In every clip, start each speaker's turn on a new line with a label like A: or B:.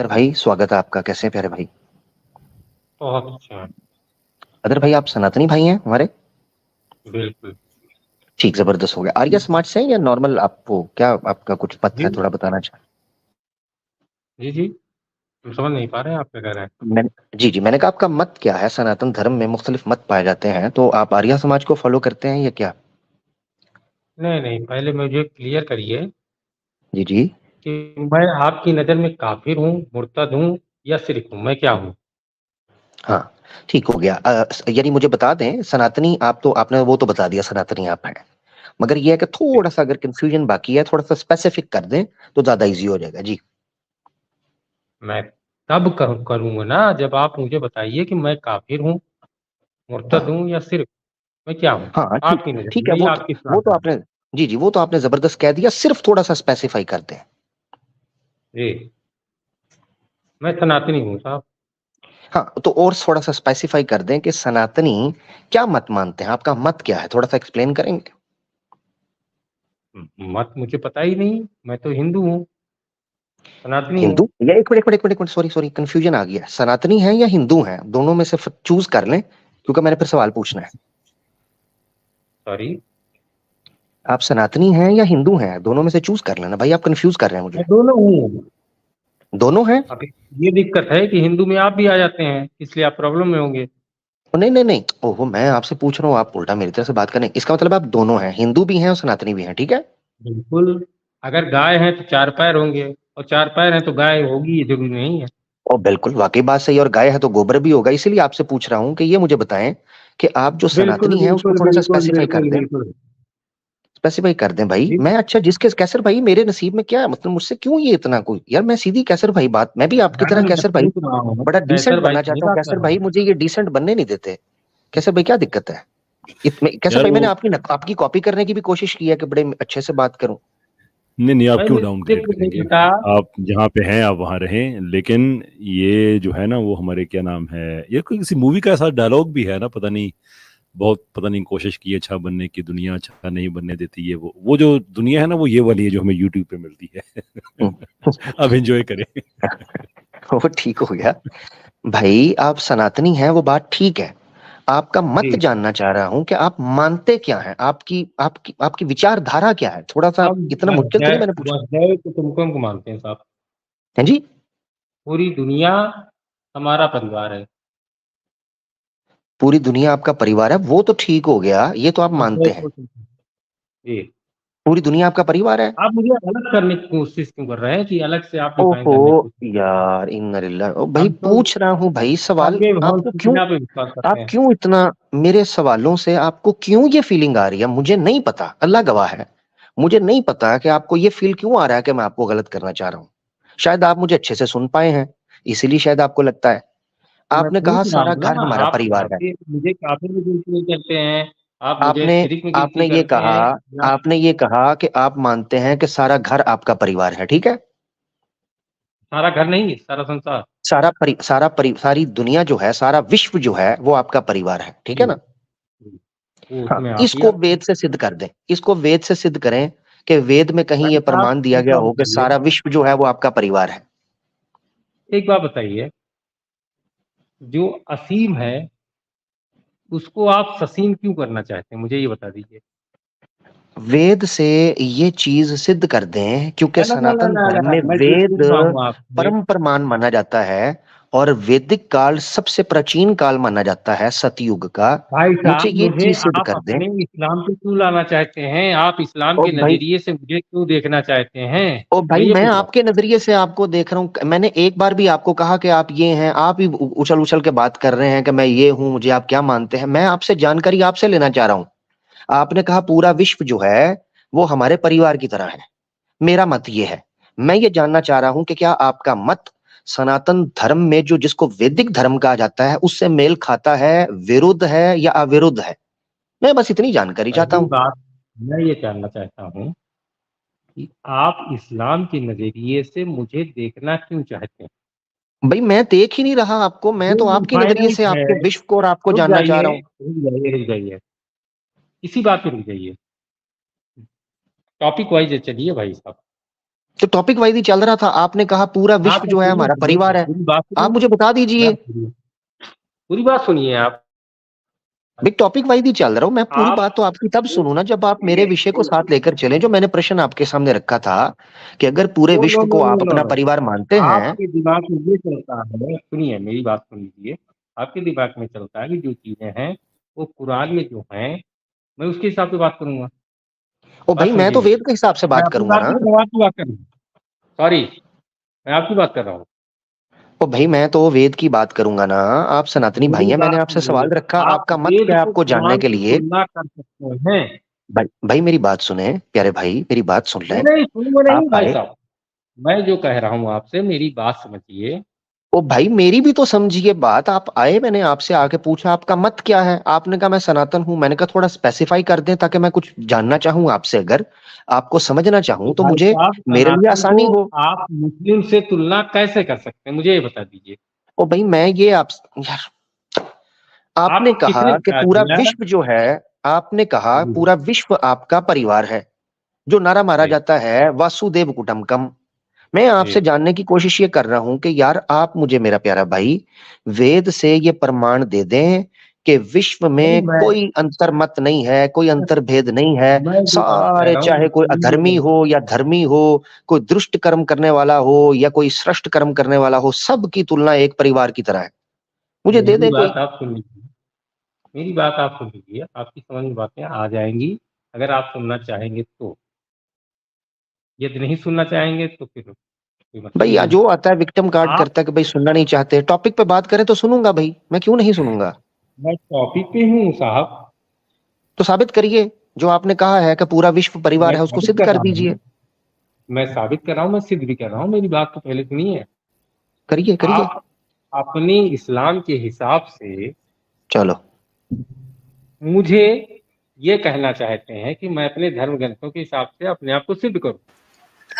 A: Other भाई स्वागत है आपका। कैसे हैं प्यारे भाई?
B: बहुत अच्छा।
A: अदर भाई आप सनातनी भाई हैं हमारे?
B: बिल्कुल।
A: ठीक, जबरदस्त हो गया। आर्य समाज से हैं या नॉर्मल? आपको क्या आपका कुछ मत
B: जी
A: है, थोड़ा बताना चाहें?
B: जी जी। हम समझ नहीं पा रहे हैं आप क्या कह रहे हैं।
A: मैं जी जी, मैंने कहा आपका मत क्या है? सनातन धर्म में मुख्तलिफ मत पाए जाते हैं, तो आप आर्य समाज को फॉलो करते हैं या क्या?
B: नहीं नहीं, पहले मुझे क्लियर करिए
A: जी जी।
B: कि मैं आपकी नज़र में काफिर हूँ, मुर्तद हूँ या शिरक हूँ, मैं क्या हूँ।
A: हाँ, ठीक हो गया। यानी मुझे बता दें, सनातनी आप तो आपने वो तो बता दिया सनातनी आप हैं, मगर ये है कि थोड़ा सा अगर कंफ्यूजन बाकी है, थोड़ा सा स्पेसिफिक कर दें तो ज्यादा इजी हो जाएगा जी।
B: मैं तब करूँगा ना जब आप मुझे बताइए कि मैं काफिर हूँ, मुर्तद
A: हाँ
B: हूँ या शिरक। मैं क्या हूँ
A: हाँ, ठीक।
B: आपकी नज़र
A: ठीक
B: में
A: है,
B: या आपकी इस्लाम
A: वो तो
B: में।
A: आपने जी जी, वो तो आपने जबरदस्त कह दिया। सिर्फ थोड़ा सा स्पेसिफाई कर दें।
B: जी, मैं सनातनी हूँ साहब।
A: हाँ, तो और थोड़ा सा स्पेसिफाई कर दें कि सनातनी क्या मत मानते हैं, आपका मत क्या है, थोड़ा सा एक्सप्लेन करेंगे?
B: मत मुझे पता ही नहीं, मैं तो हिंदू हूँ, सनातनी हूँ।
A: हिंदू या एक मिनट सॉरी सॉरी, कंफ्यूजन आ गया। सनातनी है या हिंदू है, दोनों में से चूज कर लें, क्योंकि मैंने फिर सवाल पूछना है।
B: सॉरी।
A: आप सनातनी हैं या हिंदू हैं, दोनों में से चूज कर लेना भाई, आप कंफ्यूज कर रहे हैं मुझे।
B: मैं दोनों हूँ।
A: दोनों हैं?
B: अब ये दिक्कत है कि हिंदू में आप भी आ जाते हैं, इसलिए आप प्रॉब्लम में होंगे।
A: नहीं नहीं नहीं, ओहो, मैं आपसे पूछ रहा हूँ, आप उल्टा मेरी तरफ से बात करें। इसका मतलब आप दोनों हैं, हिंदू भी हैं और सनातनी भी हैं, ठीक है?
B: बिल्कुल। अगर गाय है तो चार पैर होंगे, और चार पैर है तो गाय होगी, ये जरूरी नहीं है।
A: और बिल्कुल वाकई बात सही, और गाय है तो गोबर भी होगा। इसीलिए आपसे पूछ रहा हूँ कि ये मुझे बताएं कि आप जो
B: बिल्कुल
A: सनातनी हैं उसको
B: बिल्कुल
A: थोड़ा सा
B: बिल्कुल
A: स्पेसिफाई कर
B: बिल्कुल
A: दें।
B: बिल्कुल।
A: स्पेसिफाई कर दें भाई।
B: जी।
A: मैं अच्छा, जिसके कैसर भाई, मेरे नसीब में क्या है, मतलब मुझसे क्यों ये इतना कोई यार, मैं सीधी कैसर भाई बात, मैं भी आपकी तरह
B: मैं
A: कैसर भाई
B: पूछ रहा हूँ,
A: बड़ा डिसेंट
B: कैसर भाई
A: बनना
B: से नहीं
A: चाहता हूँ।
B: बात कर
A: कैसर
B: रहा
A: भाई
B: हूँ।
A: मुझे ये डिसेंट बनने नहीं देते। कैसर भाई क्या दिक्कत है? कैसर
C: यार
A: भाई
C: वो
A: मैंने आपकी कॉपी करने की भी कोशिश की है कि बड़े अच्छे से बात करूं।
C: नहीं नहीं, आप
B: भाई
C: क्यों
B: मुझे
C: डाउनग्रेड
B: कुछ नहीं
C: करेंगे?
B: पता।
C: आप जहाँ पे हैं आप वहाँ रहें, लेकिन ये जो है ना, वो हमारे क्या नाम है, ये कोई किसी मूवी का ऐसा डायलॉग भी है ना, पता नहीं, बहुत पता नहीं, कोशिश की अच्छा बनने की दुनिया अच्छा नहीं बनने देती। ये वो जो दुनिया है ना, वो ये वाली है जो हमें यूट्यूब पे मिलती है।
A: हम्म,
C: अब एंजॉय करें।
A: वो ठीक हो गया। भाई आप सनातनी हैं, वो बात ठीक है। आपका मत
B: जी।
A: जानना चाह रहा हूं कि आप मानते क्या हैं, आपकी आपकी आपकी विचारधारा क्या है, थोड़ा सा।
B: हम
A: इतना
B: बस
A: मुश्किल तो
B: जय
A: नहीं मैंने पूछा?
B: बस जय तो तुमको मानते हैं साहब।
A: है जी?
B: पूरी दुनिया हमारा परिवार है।
A: पूरी दुनिया आपका परिवार है, वो तो ठीक हो गया, ये तो आप
B: बस
A: मानते
B: जय
A: हैं।
B: को जी।
A: पूरी दुनिया आपका परिवार है।
B: आप मुझे अलग करने की कोशिश क्यों कर रहे हैं कि अलग से आप डिफाइन
A: ओहो
B: करने की कोशिश।
A: यार, इन्ना लिल्लाह। ओ भाई
B: हम तो
A: पूछ रहा हूँ भाई सवाल।
B: आपके भगवान
A: आपको
B: की
A: क्यों,
B: बिना पे विश्वास करते
A: आप
B: हैं।
A: क्यों इतना, मेरे सवालों से आपको क्यों ये फीलिंग आ रही है, मुझे नहीं पता, अल्लाह गवाह है। मुझे नहीं पता कि आपको ये फील क्यों आ रहा है कि मैं आपको गलत करना चाह रहा हूँ। शायद आप मुझे अच्छे से सुन पाए हैं, इसीलिए शायद आपको लगता है।
B: तो मैं
A: आपने कहा
B: पूछ रहा
A: सारा
B: हूँ
A: घर
B: ना,
A: हमारा
B: आप
A: परिवार है।
B: काफिर मुझे काफिर में गिनती नहीं करते हैं, आप मुझे
A: आपने
B: शिरिक में गिनती
A: आपने ये
B: करते
A: कहा
B: हैं या
A: आपने ये कहा कि आप मानते हैं कि सारा घर आपका परिवार है, ठीक है?
B: सारा घर नहीं, सारा संसार।
A: सारी दुनिया जो है, सारा विश्व जो है, वो आपका परिवार है, ठीक है
B: जी,
A: ना?
B: जी। वो
A: हाँ,
B: उसमें आप ही
A: इसको
B: आते हैं।
A: वेद से सिद्ध कर दें। इसको वेद से सिद्ध करें कि वेद में कहीं
B: भाई
A: ये
B: साहब
A: प्रमाण दिया
B: एक
A: गया
B: बात
A: हो कि
B: बताइए,
A: सारा विश्व जो है वो आपका परिवार है।
B: एक बात बताइए, जो असीम है उसको आप ससीम क्यों करना चाहते हैं, मुझे ये बता दीजिए।
A: वेद से ये चीज सिद्ध कर दें, क्योंकि
B: ना ना ना ना
A: सनातन
B: ना
A: धर्म
B: ना,
A: में
B: मैं जो
A: वेद
B: पूछ रहा हूँ आपसे।
A: परम प्रमाण माना जाता है। और वैदिक काल सबसे प्राचीन काल माना जाता है, सतयुग का।
B: भाई
A: मुझे
B: साहब
A: ये
B: मुझे
A: चीज सिद्ध
B: आप
A: कर दें।
B: अपने इस्लाम पे क्यों लाना चाहते हैं, आप इस्लाम
A: ओ
B: के
A: भाई,
B: नजरिए से मुझे क्यों देखना चाहते हैं।
A: ओ
B: मैं
A: भाई,
B: ये
A: मैं
B: पूछ रहा हूँ।
A: आपके नजरिए से आपको देख रहा हूँ। मैंने एक बार भी आपको कहा कि आप ये हैं? आप ही उछल उछल के बात कर रहे हैं कि मैं ये हूं, मुझे आप क्या मानते हैं। मैं आपसे जानकारी आपसे लेना चाह रहा हूँ। आपने कहा पूरा विश्व जो है वो हमारे परिवार की तरह है। मेरा मत ये है। मैं ये जानना चाह रहा हूं कि क्या आपका मत सनातन धर्म में, जो जिसको वैदिक धर्म कहा जाता है, उससे मेल खाता है, विरुद्ध है या अविरुद्ध है? मैं बस इतनी जानकारी चाहता
B: पहली
A: हूं।
B: बात, मैं ये जानना चाहता हूँ कि आप इस्लाम के नजरिए से मुझे देखना क्यों चाहते हैं।
A: भाई मैं देख ही नहीं रहा आपको, मैं
B: जो
A: तो आपके नजरिए
B: इनफाइनाइट
A: से
B: है।
A: आपके विश्व को और आपको
B: रुक
A: जानना चाह
B: जाइए
A: रहा हूँ।
B: रुक जाइए रुक जाइए, इसी बात पे रुक जाइए। टॉपिक वाइज चलिए भाई साहब।
A: तो टॉपिक वाइज ही चल रहा था, आपने कहा पूरा
B: हाँ,
A: विश्व
B: तो
A: जो है हमारा परिवार है,
B: पूरी बात
A: आप मुझे बता दीजिए।
B: पूरी बात सुनिए आप।
A: भाई टॉपिक वाइज ही चल रहा हूँ मैं, पूरी
B: आप
A: बात तो आपकी तब सुनू ना जब आप मेरे विषय को साथ लेकर चलें। जो मैंने प्रश्न आपके सामने रखा था कि अगर पूरे
B: नो नो
A: विश्व
B: नो
A: को
B: नो
A: आप
B: नो
A: अपना
B: नो
A: परिवार मानते हैं।
B: आपके दिमाग में ये चलता है, सुनिए मेरी बात सुन लीजिए। आपके दिमाग में चलता है कि जो चीजें हैं वो कुरान में जो हैं मैं उसके हिसाब से बात करूंगा।
A: ओ
B: बात
A: भाई मैं
B: समझिए
A: तो
B: मेरी।
A: वेद के हिसाब से
B: मैं
A: बात
B: अपनी
A: करूंगा
B: बात
A: ना।
B: नहीं कर रहा हूँ, आपकी बात कर रहा हूँ। सॉरी, मैं आपकी बात कर रहा हूँ।
A: ओ भाई मैं तो वेद की बात करूंगा ना। आप सनातनी भाई
B: मेरी
A: हैं, मैंने
B: बात
A: आपसे
B: सुनिए।
A: सवाल रखा,
B: आप
A: आपका मत
B: वेद
A: क्या है
B: को
A: आपको जानने
B: कुरान
A: के
B: से
A: लिए।
B: तुलना कर सकते हैं।
A: भाई भाई मेरी बात सुने, प्यारे भाई मेरी बात सुन
B: नहीं
A: लें।
B: नहीं, सुनिए नहीं
A: आप
B: भाई
A: आए।
B: साहब। मैं जो कह रहा हूँ आपसे, मेरी बात समझिए।
A: ओ भाई मेरी भी तो समझिए बात। आप आए, मैंने आपसे आके पूछा आपका मत क्या है, आपने कहा मैं सनातन हूं। मैंने कहा थोड़ा स्पेसिफाई कर दें ताकि मैं कुछ जानना चाहूं आपसे, अगर आपको समझना
B: तो
A: चाहूं तो
B: भाई
A: मुझे
B: साहब,
A: मेरे लिए
B: सनातन को
A: आसानी हो।
B: आप मुस्लिम से तुलना कैसे कर सकते हैं, मुझे ये बता दीजिए।
A: ओ भाई मैं ये आप यार, आपने
B: आपको किसने
A: कहा कि
B: बता
A: पूरा
B: दिया?
A: विश्व जो है, आपने कहा
B: जी
A: पूरा विश्व आपका परिवार है। जो नारा मारा
B: जी
A: जाता है वासुदेव कुटुंबकम। मैं
B: जी।
A: आपसे जानने की कोशिश ये कर रहा हूं कि यार आप मुझे, मेरा प्यारा भाई, वेद से ये प्रमाण दे दें कि विश्व
B: नहीं,
A: में कोई अंतर मत नहीं है, कोई अंतर भेद नहीं है।
B: मैं जो बात कह
A: सारे
B: रहा हूँ
A: चाहे कोई
B: सुनिए
A: अधर्मी
B: मेरी।
A: हो या धर्मी हो, कोई दुष्ट कर्म करने वाला हो या कोई श्रेष्ठ कर्म करने वाला हो, सबकी तुलना एक परिवार की तरह है। मुझे दे
B: मेरी
A: दे कोई।
B: बात आप सुन लीजिए। मेरी बात आप सुन लीजिए, आपकी समझ में बातें आ जाएंगी अगर आप सुनना चाहेंगे तो। यदि नहीं सुनना चाहेंगे तो फिर कोई मतलब
A: भाई
B: ही नहीं।
A: जो आता है विक्टिम कार्ड
B: आप
A: करता है कि भाई सुनना नहीं चाहते, टॉपिक पे बात करें तो सुनूंगा भाई, मैं क्यों नहीं सुनूंगा।
B: मैं टॉपिक पे हूँ साहब।
A: तो साबित करिए, जो आपने कहा है कि पूरा विश्व परिवार
B: मैं
A: है उसको
B: साबित
A: सिद्ध
B: कर
A: कर
B: रहा
A: दीजिए।
B: हूँ। मैं साबित कर रहा हूँ, मैं सिद्ध भी कर रहा हूँ। मेरी बात तो पहले सुनिए।
A: करिए करिए।
B: आप अपने इस्लाम के हिसाब से
A: चलो।
B: मुझे ये कहना चाहते हैं कि मैं अपने धर्म ग्रंथों के हिसाब से अपने आप को सिद्ध करूं।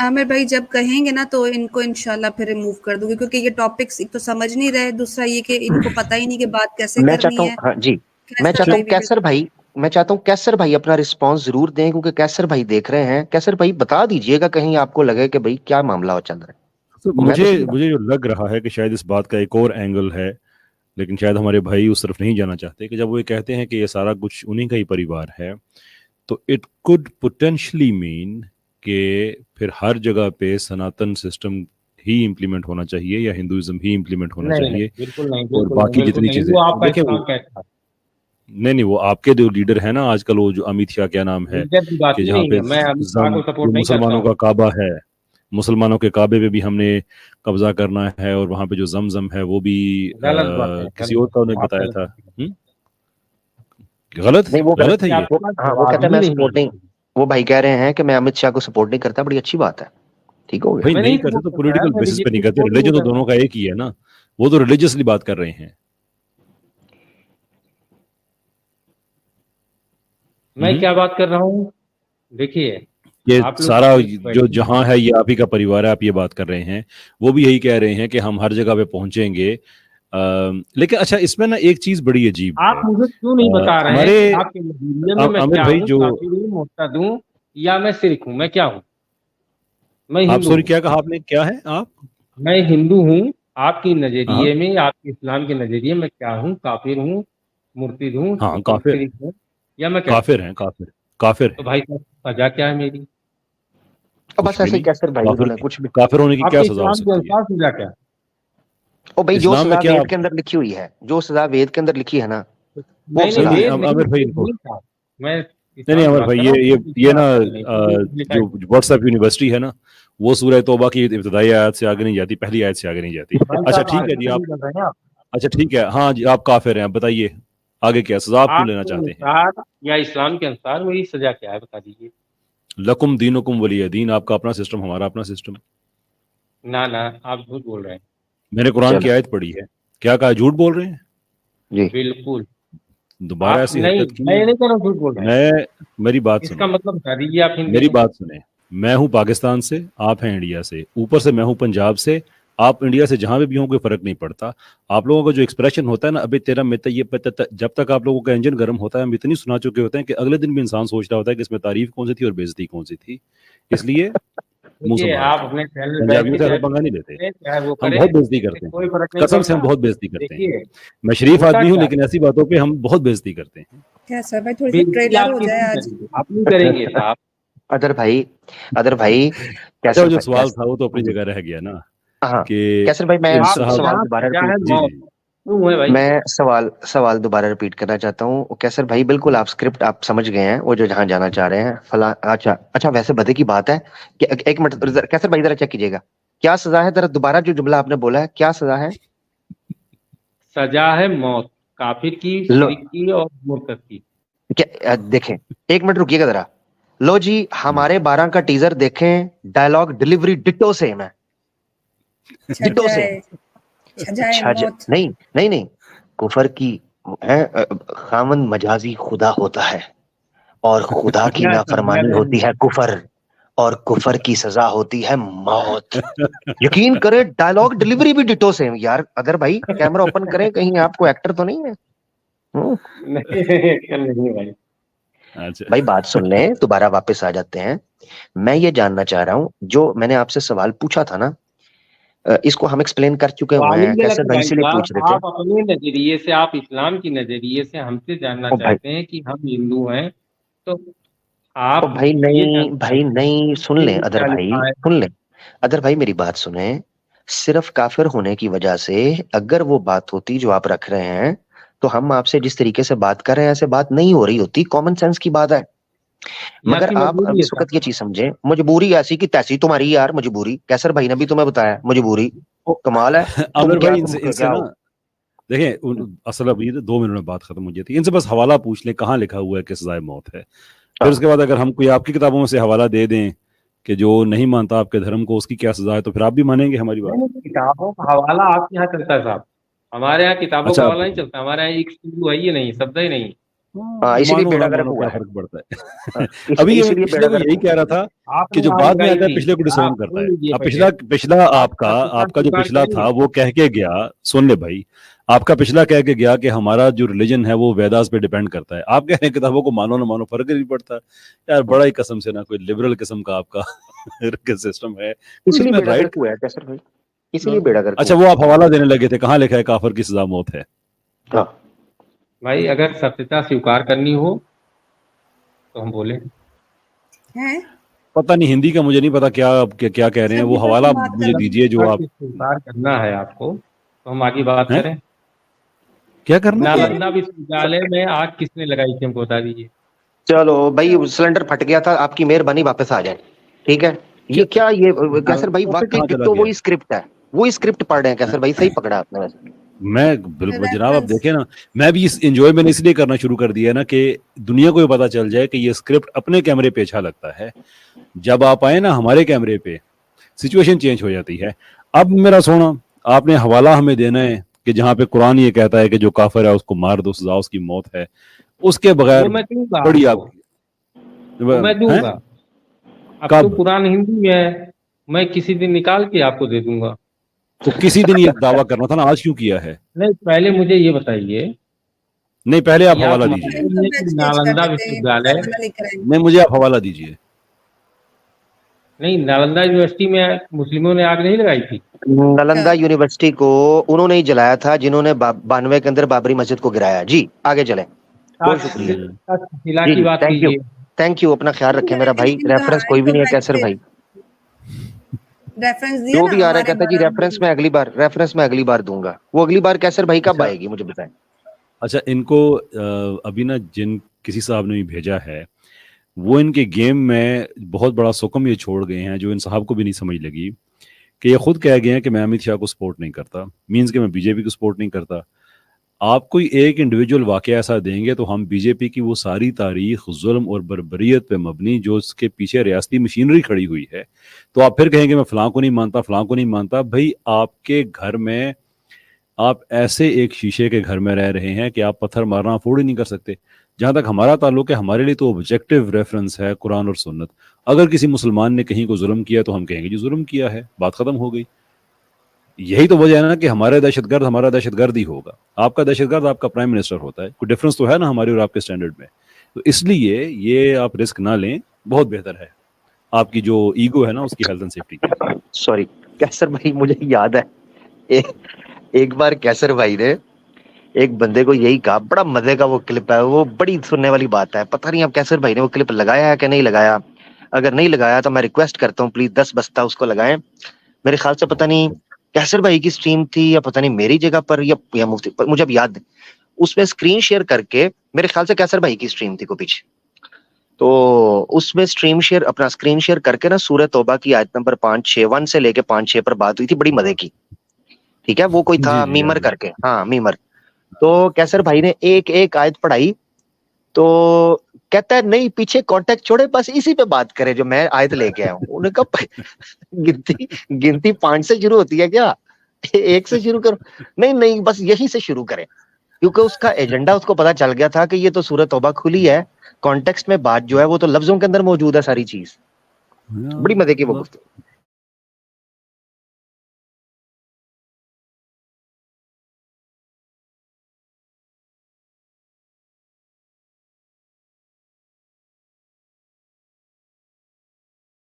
D: आमिर भाई जब कहेंगे ना तो इनको इंशाल्लाह फिर रिमूव कर दूंगी, क्योंकि ये टॉपिक्स एक तो समझ नहीं रहे, दूसरा ये कि इनको पता ही नहीं कि बात कैसे
A: मैं
D: करनी
A: चाहता हूँ,
D: है।
A: हाँ जी, मैं
D: कैसर
A: चाहता हूँ
D: भाई भी
A: कैसर
D: बिल्कुल।
A: भाई, मैं चाहता हूँ कैसर भाई अपना रिस्पांस जरूर दें, क्योंकि कैसर भाई देख रहे हैं। कैसर भाई बता दीजिएगा, कहीं आपको लगे कि भाई क्या मामला चल रहा है।
C: तो
A: मैं तो
C: मुझे
A: सीधा।
C: मुझे जो लग रहा है कि शायद इस बात का एक और एंगल है, लेकिन शायद हमारे भाई उस तरफ नहीं जाना चाहते, कि जब वो ये कहते हैं कि ये सारा कुछ उन्हीं का ही परिवार है, तो इट कुड पोटेंशली मीन कि फिर हर जगह पे सनातन सिस्टम ही इम्प्लीमेंट होना चाहिए या हिंदुइज्म ही इम्प्लीमेंट होना
B: नहीं नहीं,
C: चाहिए,
B: बिल्कुल नहीं,
C: और
B: बिल्कुल नहीं,
C: बाकी
B: बिल्कुल
C: जितनी
B: नहीं,
C: चीजें
B: वो आपका
C: देखिए
B: इस्लाम
C: वो,
B: कहता है।
C: नहीं नहीं, वो आपके जो लीडर है ना आजकल, वो जो अमित शाह क्या नाम है,
B: लीडर की बात
C: कि
B: ही
C: जहाँ
B: नहीं
C: पे
B: है, मैं अमित शाह
C: जम
B: को
C: जो
B: सपोर्ट नहीं करता
C: मुसलमानों
B: हूँ।
C: का काबा है, मुसलमानों के काबे पे भी हमने कब्जा करना है, और वहां पे जो जमजम है वो भी
B: गलत बात है,
C: किसी
B: गलत
C: और
B: बात
C: का
B: है,
C: उन्हें
B: बहुत
C: बताया
B: गलत
C: था।
B: बात है।
C: गलत
A: नहीं वो गलत,
C: गलत है
B: ये
C: ये।
B: आपका
A: हाँ वो
B: जवाब
A: कहता है
B: ही
A: मैं
B: नहीं
A: सपोर्ट नहीं।
B: है।
A: वो भाई कह रहे हैं कि मैं अमित शाह को सपोर्ट नहीं करता, बड़ी अच्छी बात है, ठीक हो गया।
C: भाई
B: मैं
C: नहीं
B: नहीं
C: करते
B: सपोर्ट
C: तो
B: करता यार,
C: पॉलिटिकल
B: मैं
C: बेसिस पे
B: बीजेपी
C: नहीं
B: को
C: करते,
B: सपोर्ट ही नहीं
C: रिलीजन तो
B: करता।
C: दोनों का एक ही है ना, वो तो रिलीजियसली बात कर रहे हैं।
B: मैं
C: हम्म।
B: क्या बात कर रहा हूँ? देखिए,
C: ये
B: आप लोग
C: सारा
B: जो
C: जो
B: बैठे हैं,
C: जहां है ये आप ही का परिवार है, आप ये बात कर रहे हैं, वो भी यही कह रहे हैं कि हम हर जगह पे पहुंचेंगे। लेकिन अच्छा, इसमें ना एक चीज बड़ी अजीब
B: आप
C: है।
B: मुझे क्यों नहीं बता रहे हैं
C: हमारे
B: कि आपके नजरिए में मैं
C: आमिर
B: क्या
C: भाई
B: हूँ?
C: जो,
B: काफिर हूँ, मुर्तद हूँ, या मैं सिर्क हूँ? मैं क्या हूँ? मैं
C: आप
B: हिंदू
C: सॉरी
B: हूँ।
C: क्या कहा आपने, क्या है आप?
B: मैं हिंदू हूँ। आपकी
C: हाँ
B: नजरिए में, आपके इस्लाम के नजरिए में क्या हूँ? काफिर हूँ, मुर्तिद हूँ,
C: हाँ, काफिर,
B: सिर्क हूँ, या मैं क्या हूँ?
C: काफिर हैं, काफिर, काफिर
B: तो
C: हैं।
B: भाई साहब, सजा क्या है मेरी?
A: और
C: कुछ
A: बस
C: भी
A: ऐसे ही
C: नहीं।
A: कैसर भाई
C: काफिर
A: उन्होंने
C: की,
A: कुछ भी।
C: काफिर होने की क्या
B: आपके
C: सजा हो
B: इस्लाम के
C: सकती है?
B: अनुसार सजा क्या है?
A: ओ भाई जो
C: इस्लाम में
A: सजा
C: क्या
A: वेद
C: आप,
A: के अंदर लिखी हुई है, जो सजा वेद के अंदर लिखी है ना, वो
B: नहीं नहीं,
A: सजा
C: नहीं
A: है।
B: वेद नहीं,
C: आमिर भाई
B: वेद
C: इनको,
B: नहीं था। मैं
C: नहीं नहीं
B: इस्लाम की
C: अमर
B: बात
C: भाई,
B: कर रहा हूँ, वेद की
C: ये ना
B: बात कर नहीं, वेद लिखा है
C: जो
B: क्या?
C: व्हाट्सएप यूनिवर्सिटी है ना, वो सूरह तौबा की इब्तदाई आयत से आगे नहीं जाती, पहली आयत से आगे नहीं जाती।
B: भाई
C: अच्छा
B: साहब,
C: ठीक है
B: आगे
C: जी,
B: से
C: आप,
B: नहीं बन रहे हैं आप।
C: अच्छा ठीक है, हाँ जी, आप काफिर हैं, आप बताइए आगे क्या सजा आप क्यों लेना
B: आपके
C: चाहते हैं?
B: अनुसार या इस्लाम के अनुसार मेरी सजा क्या है, बता दीजिए।
C: लकुम दीनुकुम वलिय दीन, आपका अपना सिस्टम, हमारा अपना सिस्टम।
B: ना ना, आप झूठ बोल रहे हैं।
C: मैंने कुरान की
A: चलो
C: आयत पढ़ी है, क्या कहा, झूठ बोल रहे हैं?
A: जी।
B: बिल्कुल।
C: दोबारा
B: आप
C: ऐसी
B: नहीं,
C: हरकत
B: मैं
C: की,
B: ये नहीं कह रहा हूँ झूठ बोल रहे हैं।
C: मैं, मेरी बात
B: इसका
C: सुने,
B: मतलब बता दीजिए आप हिंदी
C: मेरी
B: में।
C: बात सुने, मैं हूं पाकिस्तान से, आप हैं इंडिया से, ऊपर से मैं हूं पंजाब से, आप इंडिया से जहां भी हों कोई फर्क नहीं पड़ता। आप लोगों का जो एक्सप्रेशन होता है ना, अभी तेरा मित्र ये पता, जब तक आप लोगों का इंजन गर्म होता है, हम इतनी सुना चुके होते हैं कि अगले दिन भी इंसान सोच रहा होता है कि इसमें तारीफ कौन सी थी और बेइज्जती कौन सी थी। इसलिए मुंह
B: देखिए
C: संभाल
B: आप
C: के।
B: अपने चैनल बैठ
C: पंजाबियों
B: के
C: से
B: चाहे
C: ऐसा पंगा नहीं लेते,
B: चाहे वो
C: हम
B: करें,
C: बहुत बेइज्जती करते
B: कोई
C: हैं,
B: फर्क नहीं
C: कसम से हम
B: पड़ता।
C: बहुत बेइज्जती करते हैं।
B: देखिए
C: मैं शरीफ
B: होता
C: आदमी हूँ
B: क्या
C: लेकिन ऐसी बातों पे हम बहुत बेइज्जती करते हैं।
D: क्या सर भाई थोड़ी सी
B: बेइज्जती
D: ट्रेलर
B: आप
D: हो
B: किस
D: जाए
B: नहीं
D: आज।
B: करेंगे, आप नहीं करेंगे साहब।
A: अदर भाई
C: अच्छा,
A: कैसर
C: वो जो
A: भाई
C: सवाल था वो तो अपनी जगह रह गया ना,
A: हाँ
C: कि
A: कैसर भाई मैं
C: इन
B: आपके
C: साहब।
A: सवाल
B: यहाँ
A: दोबारा
B: सजा है
A: रिपीट
C: जी
B: मौत,
C: जी
B: क्यों है भाई?
A: मैं सवाल दोबारा रिपीट करना चाहता हूँ कैसर भाई। बिल्कुल आप स्क्रिप्ट आप समझ गए हैं, वो जो जहाँ जाना चाह रहे हैं फला। अच्छा अच्छा, वैसे बदे की बात है कि एक मिनट कैसर भाई जरा चेक कीजिएगा, क्या सजा है? जरा दोबारा जो जुमला आपने बोला है, क्या सजा है?
B: सजा है मौत, काफिर की,
A: लो
B: शिरिक की और मुर्तद की।
A: देखें, एक मिनट रुकिएगा जरा। लो जी, हमारे 12 का टीजर देखें, डायलॉग डिलीवरी डिट्टो सेम है, डिट्टो सेम।
D: छजाए मौत।
A: नहीं नहीं नहीं, कुफर की है खामन मजाजी खुदा होता है, और खुदा की
B: सजा
A: नाफरमानी
B: है
A: होती है कुफर, और कुफर की सजा होती है मौत। यकीन करें, डायलॉग डिलीवरी भी डिटो सेम यार। अगर भाई कैमरा ओपन करें, कहीं आपको एक्टर तो नहीं है? हम्म,
B: नहीं कल नहीं भाई।
C: अच्छा
A: भाई बात सुन लें, दोबारा वापस आ जाते हैं। मैं ये जानना चाह रहा हूं, जो मैंने आपसे सवाल पूछा था ना, इसको हम एक्सप्लेन कर चुके हुए
B: सवाल ही
A: हैं,
B: गलत
A: कैसे
B: है
A: भाई
B: भाई
A: इसीलिए
B: साहब,
A: पूछ रहे थे।
B: आप अपने नजरिए से, आप इस्लाम की नजरिए से हमसे जानना
A: ओ भाई,
B: चाहते हैं कि हम हिंदू हैं, तो
A: ओ
B: आप
A: भाई
B: ये
A: नहीं,
B: जानना
A: भाई
B: चाहते हैं
A: नहीं, सुन
B: कि
A: लें
B: में
A: अदर
B: क्या
A: भाई,
B: लिखा है।
A: सुन लें अदर भाई, मेरी बात सुने। सिर्फ काफिर होने की वजह से अगर वो बात होती जो आप रख रहे हैं, तो हम आपसे जिस तरीके से बात कर रहे हैं ऐसे बात नहीं हो रही होती, कॉमन सेंस की बात है।
B: ये
A: मगर
B: आपकी
A: आप अब
B: मजबूरी है
A: इस वक्त ये
B: साहब।
A: चीज समझे, मजबूरी ऐसी की तैसी तुम्हारी यार, मजबूरी कैसर भाई ने भी तुम्हें बताया मजबूरी।
C: ओ,
A: कमाल है। तुम
C: आमिर
A: क्या
C: भाई
A: तुम
C: इनसे इनसे
A: क्या
C: ना,
A: हो?
C: देखिए असल अब ये 2 मिनट में बात खत्म हो जाती है, इनसे बस हवाला पूछ लें कहाँ लिखा हुआ है कि सजाए मौत है। फिर
A: हाँ,
C: उसके बाद अगर हम कोई आपकी किताबों में से हवाला दे दें कि जो नहीं मानता आपके धर्म को उसकी क्या सजा है, तो फिर आप भी मानेंगे हमारी बात।
B: नहीं नहीं, किताबों का हवाला आपके यहाँ चलता है साहब, हमारे यहाँ किताबों का
C: अच्छा,
B: हवाला नहीं चलता। हमारे यहाँ एक सिंधु है ही नहीं, शब्द ही नहीं।
A: इसीलिए
C: मानो
A: बेड़ा
C: ना
A: गर्क
C: मानो
A: हुआ
C: क्या
A: है।
C: फर्क पड़ता
A: हाँ,
C: है। अभी ये मैं
A: इसीलिए
C: पिछले
A: बेड़ा
C: को
A: गर्क
C: यही
A: हुआ
C: कह
A: है।
C: रहा था कि
B: आपने
C: जो
B: आज
C: बाद में
B: बुराई
C: आता है
B: की,
C: पिछले को डिसोन
B: आप
C: करता
B: सुन
C: है।
B: लीजिए
C: अब
B: पहले,
C: पिछला
B: आप
C: आपका
B: पाकिस्तान
C: आपका जो
B: स्वीकार
C: पिछला
B: करेंगे?
C: था वो कह के गया, सुन ले भाई, आपका पिछला कह के गया कि हमारा जो रिलीजन है वो वेदास पे डिपेंड करता है। आप कह रहे हैं किताबों को मानो ना मानो फर्क ही नहीं पड़ता। यार बड़ा ही कसम से ना कोई लिबरल किस्म का आपका सिस्टम है, कोई
A: इसीलिए
C: इसमें
A: बेड़ा
C: राइट।
A: गर्क हुआ है कैसर भाई, इसीलिए बेड़ा गर्क
C: अच्छा,
A: हुआ
C: वो आप हवाला देने लगे थे, कहाँ लिखा है काफिर की सजा मौत है?
A: है। हाँ,
B: भाई अगर सत्यता स्वीकार करनी हो तो हम बोले।
D: हैं
C: पता नहीं, हिंदी का मुझे नहीं पता क्या कह रहे हैं, वो
D: सभ्यता
C: हवाला
D: की बात
C: मुझे
D: करते
C: दीजिए जो
B: सत्यता
C: आप
B: से स्वीकार करना है आपको तो हम आगे बात
C: हैं
B: करें।
C: क्या करना है।
B: नालंदा विश्वविद्यालय में आग किसने लगाई थी, हमको बता दीजिए।
A: चलो भाई, सिलेंडर फट गया था, आपकी मेहरबानी वापस आ जाए, ठीक है? ये
C: क्या
A: क्या ये कैसर भाई,
C: टॉपिक
A: वाकई
C: कहाँ चला
A: डिट्टो
C: गया?
A: वही स्क्रिप्ट है, वही स्क्रिप्ट पढ़ रहे हैं कैसर भाई, सही पकड़ा आपने वैसे।
C: मैं बिल्कुल जनाब, आप
D: रेफरेंस।
C: देखें ना, मैं भी इस एंजॉय मैंने इसलिए करना शुरू कर दिया ना कि दुनिया को ये पता चल जाए कि ये स्क्रिप्ट अपने कैमरे पे अच्छा लगता है। जब आप आए ना हमारे कैमरे पे, सिचुएशन चेंज हो जाती है। अब मेरा सोना, आपने हवाला हमें देना है कि जहाँ पे कुरान ये कहता है कि जो काफिर है उसको मार दो, सजा उसकी मौत है, उसके बगैर
B: वो मैं दूंगा
C: बड़ी
B: आपको,
C: आपकी
B: वो मैं
C: हैं।
B: दूंगा। अब तो
C: कब?
B: कुरान हिंदी में है, मैं किसी दिन निकाल के आपको दे दूंगा।
C: तो किसी दिन ये दावा करना था ना, आज क्यों किया है?
B: नहीं, पहले मुझे ये बताइए
C: नहीं, पहले आप
B: कि आप
C: हवाला दीजिए।
B: मानते
D: तो
B: हैं कि
D: बैच चेंज कर
B: नालंदा
D: लेते हैं,
B: विश्वविद्यालय,
D: वाला लेकर आएंगे।
C: नहीं, मुझे आप हवाला दीजिए।
B: नहीं नालंदा यूनिवर्सिटी में मुस्लिमों ने आग नहीं लगाई थी?
A: नालंदा यूनिवर्सिटी को उन्होंने ही जलाया था जिन्होंने 92 के अंदर बाबरी मस्जिद को गिराया। जी आगे चलें, बहुत शुक्रिया।
B: तक्षशिला
A: जी
B: की
A: जी,
B: बात
A: थैंक यू,
B: कीजिए।
A: थैंक यू, अपना ख्याल रखें मेरा भाई।
D: इनका
A: रेफरेंस कोई भी
D: इनको
A: नहीं है
D: बैच
A: कैसर भाई,
D: रेफरेंस दिया
A: जो
D: ना
A: भी आ रहा है
D: हमारे
A: कहता है जी रेफरेंस में अगली बार, रेफरेंस में अगली बार दूंगा। वो अगली बार कैसर भाई कब
C: अच्छा
A: आएगी मुझे बताएं।
C: अच्छा, इनको अभी ना जिन किसी साहब ने भी भेजा है, वो इनके गेम में बहुत बड़ा सुकम ये छोड़ गए हैं, जो इन साहब को भी नहीं समझ लगी, कि ये खुद कह गए हैं कि मैं अमित शाह को सपोर्ट नहीं करता, मीन्स कि मैं बीजेपी को सपोर्ट नहीं करता। आप कोई एक इंडिविजुअल वाक़या ऐसा देंगे तो हम बीजेपी की वो सारी तारीख जुल्म और बर्बरियत पे मबनी जो उसके पीछे रियासती मशीनरी खड़ी हुई है, तो आप फिर कहेंगे मैं फलां को नहीं मानता, फलां को नहीं मानता। भाई आपके घर में आप ऐसे एक शीशे के घर में रह रहे हैं कि आप पत्थर मारना अफोर्ड ही नहीं कर सकते। जहाँ तक हमारा ताल्लुक है, हमारे लिए तो ऑब्जेक्टिव रेफरेंस है कुरान और सुन्नत। अगर किसी मुसलमान ने कहीं को जुल्म किया तो हम कहेंगे जी जुल्म किया है, बात खत्म हो गई। यही तो वजह है ना कि हमारा दहशतगर्द ही होगा, आपका दहशतगर्द आपका प्राइम मिनिस्टर होता है। कोई डिफरेंस तो है ना हमारे और आपके स्टैंडर्ड में। तो इसलिए ये आप रिस्क ना लें, बहुत बेहतर है। आपकी जो ईगो है ना उसकी हेल्थ एंड सेफ्टी की।
A: सॉरी कैसर भाई, मुझे याद है एक बार कैसर भाई ने एक बंदे को यही कहा, बड़ा मजे का वो क्लिप है, वो बड़ी सुनने वाली बात है, पता नहीं अब कैसर भाई ने वो क्लिप लगाया है कि नहीं लगाया। अगर नहीं लगाया तो मैं रिक्वेस्ट करता हूँ प्लीज 10 बस्ता उसको लगाएं। मेरे ख्याल से पता नहीं कैसर भाई की स्ट्रीम थी या पता नहीं मेरी जगह पर या मुफ्ती पर, मुझे अब याद, उसमें स्क्रीन शेयर करके, मेरे ख्याल से कैसर भाई की स्ट्रीम थी को पीछे, तो उसमें अपना स्क्रीन शेयर करके ना सूरह तौबा की आयत नंबर 5-6 से लेके 5-6 पर बात हुई थी, बड़ी मजे की। ठीक है, वो कोई था मीमर करके, हाँ मीमर। तो कैसर भाई ने एक एक आयत पढ़ाई, तो कहता है नहीं पीछे कांटेक्ट छोड़े, बस इसी पे बात करें जो मैं आयत लेके आया हूँ। उन्होंने कहा गिनती 5 से शुरू होती है क्या, 1 से शुरू करो। नहीं बस यही से शुरू करें, क्योंकि उसका एजेंडा उसको पता चल गया था कि ये तो सूरह तौबा खुली है, कॉन्टेक्स्ट में बात जो है वो तो लफ्जों के अंदर मौजूद है सारी चीज। बड़ी मजे की वो गुफ्तगू।